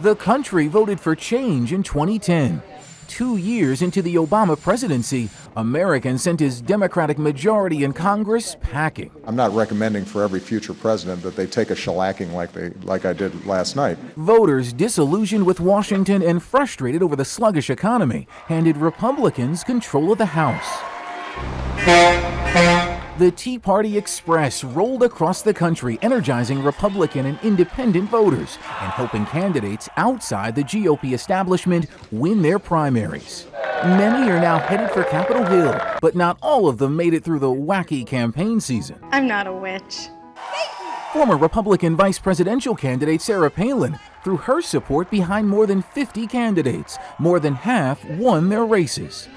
The country voted for change in 2010. 2 years into the Obama presidency, Americans sent his Democratic majority in Congress packing. I'm not recommending for every future president that they take a shellacking like I did last night. Voters, disillusioned with Washington and frustrated over the sluggish economy, handed Republicans control of the House. The Tea Party Express rolled across the country, energizing Republican and independent voters and helping candidates outside the GOP establishment win their primaries. Many are now headed for Capitol Hill, but not all of them made it through the wacky campaign season. I'm not a witch. Former Republican vice presidential candidate Sarah Palin threw her support behind more than 50 candidates. More than half won their races.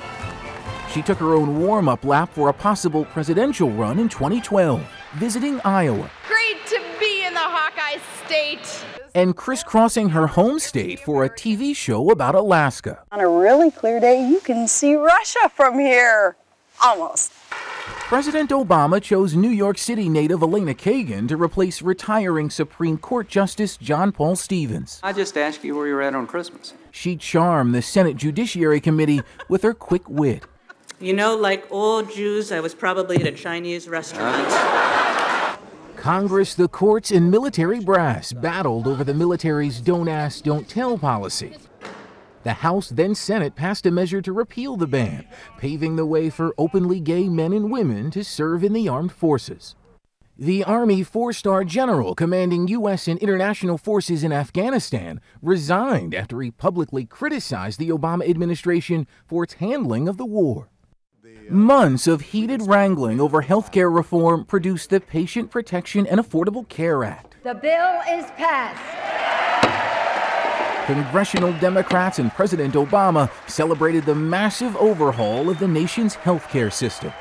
She took her own warm-up lap for a possible presidential run in 2012, visiting Iowa. Great to be in the Hawkeye State. And crisscrossing her home state for a TV show about Alaska. On a really clear day, you can see Russia from here. Almost. President Obama chose New York City native Elena Kagan to replace retiring Supreme Court Justice John Paul Stevens. I just asked you where you were at on Christmas. She charmed the Senate Judiciary Committee with her quick wit. You know, like all Jews, I was probably at a Chinese restaurant. Congress, the courts, and military brass battled over the military's don't ask, don't tell policy. The House, then Senate, passed a measure to repeal the ban, paving the way for openly gay men and women to serve in the armed forces. The Army four-star general commanding U.S. and international forces in Afghanistan resigned after he publicly criticized the Obama administration for its handling of the war. Months of heated wrangling over health care reform produced the Patient Protection and Affordable Care Act. The bill is passed. Congressional Democrats and President Obama celebrated the massive overhaul of the nation's health care system.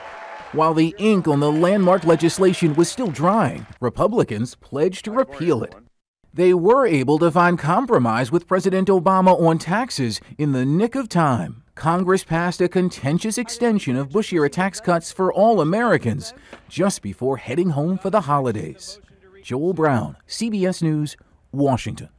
While the ink on the landmark legislation was still drying, Republicans pledged to repeal it. They were able to find compromise with President Obama on taxes in the nick of time. Congress passed a contentious extension of Bush-era tax cuts for all Americans just before heading home for the holidays. Joel Brown, CBS News, Washington.